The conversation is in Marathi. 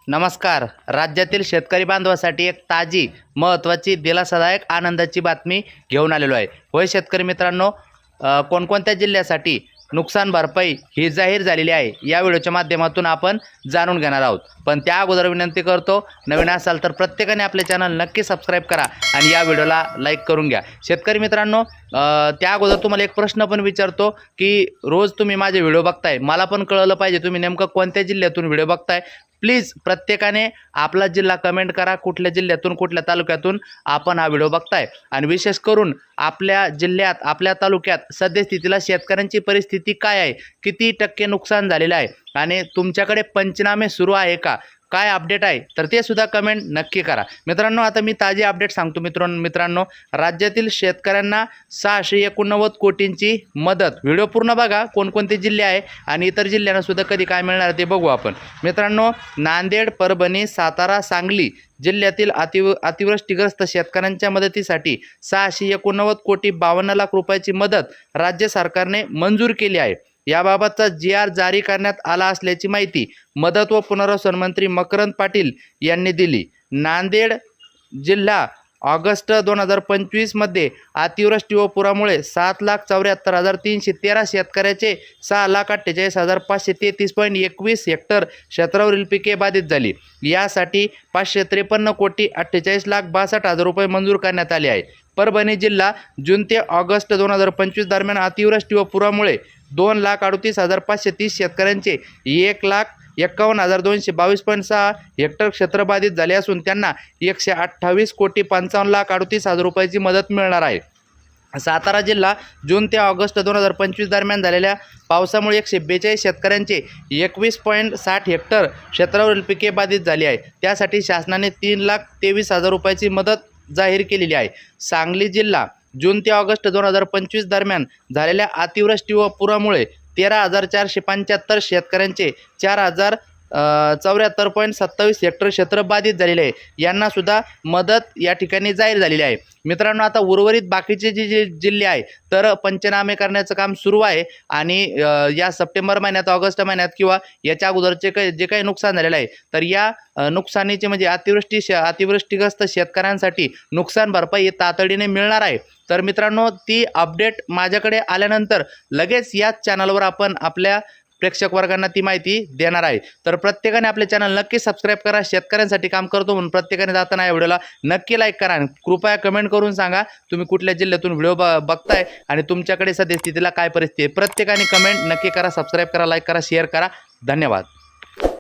नमस्कार. राज्यातील शेतकरी बांधवासाठी एक ताजी, महत्त्वाची, दिलासादायक, आनंदाची बातमी घेऊन आलेलो आहे. होय शेतकरी मित्रांनो, कोणकोणत्या जिल्ह्यासाठी नुकसान भरपाई ही जाहीर झालेली आहे या व्हिडिओच्या माध्यमातून आपण जाणून घेणार आहोत. पण त्या अगोदर विनंती करतो, नवीन असाल तर प्रत्येकाने आपले चॅनल नक्की सबस्क्राईब करा आणि या व्हिडिओला लाईक करून घ्या. शेतकरी मित्रांनो, त्या अगोदर तुम्हाला एक प्रश्न पण विचारतो की रोज तुम्ही माझे व्हिडिओ बघताय, मला पण कळलं पाहिजे तुम्ही नेमकं कोणत्या जिल्ह्यातून व्हिडिओ बघताय. प्लीज प्रत्येकाने आपला जिल्हा कमेंट करा, कुठल्या जिल्ह्यातून कुठल्या तालुक्यातून आपण हा व्हिडिओ बघताय. आणि विशेष करून आपल्या जिल्ह्यात, आपल्या तालुक्यात सद्यस्थितीला शेतकऱ्यांची परिस्थिती काय आहे, किती टक्के नुकसान झालेलं आहे आणि तुमच्याकडे पंचनामे सुरू आहे का, काय अपडेट आहे, तर ते सुद्धा कमेंट नक्की करा. मित्रांनो, आता मी ताजी अपडेट सांगतो. मित्रांनो, राज्यातील शेतकऱ्यांना 689 कोटींची मदत. व्हिडिओ पूर्ण बघा, कोणकोणते जिल्हे आहे आणि इतर जिल्ह्यांना सुद्धा कधी काय मिळणार ते बघू आपण. मित्रांनो, नांदेड, परभणी, सातारा, सांगली जिल्ह्यातील अतिवृष्टीग्रस्त शेतकऱ्यांच्या मदतीसाठी 689 कोटी 52 लाख रुपयाची मदत राज्य सरकारने मंजूर केली आहे. याबाबतचा GR जारी करण्यात आला असल्याची माहिती मदत व पुनर्वसन मंत्री मकरंद पाटील यांनी दिली. नांदेड जिल्हा ऑगस्ट 2025 मध्ये अतिवृष्टी व पुरामुळे 7,74,313 शेतकऱ्याचे 6,48,533.21 हेक्टर क्षेत्रावरील पिके बाधित झाली. यासाठी 553 कोटी 48,62,000 रुपये मंजूर करण्यात आले आहे. परभणी जिल्हा जून ते ऑगस्ट 2025 दरम्यान अतिवृष्टी व पुरामुळे 2,38,530 शेतकऱ्यांचे 1,51,222.6 हेक्टर क्षेत्र बाधित झाले असून त्यांना 128 कोटी 55,38,000 रुपयाची मदत मिळणार आहे. सातारा जिल्हा जून ते ऑगस्ट 2025 दरम्यान झालेल्या पावसामुळे 142 शेतकऱ्यांचे 21.60 हेक्टर क्षेत्रावरील पिके बाधित झाली आहे. त्यासाठी शासनाने 3,23,000 रुपयाची मदत जाहीर केलेली आहे. सांगली जिल्हा जून ते ऑगस्ट 2025 दरम्यान झालेल्या अतिवृष्टी व पुरामुळे 13,475 शेतकऱ्यांचे 4,074.27 हेक्टर क्षेत्र बाधित झालेले आहे. यांना सुद्धा मदत या ठिकाणी जाहीर झालेली आहे. मित्रांनो, आता उर्वरित बाकीचे जे जिल्हे आहे तर पंचनामे करण्याचं काम सुरू आहे आणि या सप्टेंबर महिन्यात, ऑगस्ट महिन्यात किंवा याच्या अगोदरचे जे काही नुकसान झालेलं आहे तर या नुकसानीचे म्हणजे अतिवृष्टीग्रस्त शेतकऱ्यांसाठी नुकसान भरपाई तातडीने मिळणार आहे. तर मित्रांनो, ती अपडेट माझ्याकडे आल्यानंतर लगेच याच चॅनलवर आपण आपल्या प्रेक्षक वर्गांना ती माहिती देणार आहे. तर प्रत्येकाने आपले चॅनल नक्की सबस्क्राईब करा. शेतकऱ्यांसाठी काम करतो म्हणून प्रत्येकाने जाताना या व्हिडिओला नक्की लाईक करा आणि कृपया कमेंट करून सांगा तुम्ही कुठल्या जिल्ह्यातून व्हिडिओ बघताय आणि तुमच्याकडे सद्यस्थितीला काय परिस्थिती आहे. प्रत्येकाने कमेंट नक्की करा, सबस्क्राईब करा, लाईक करा, शेअर करा. धन्यवाद.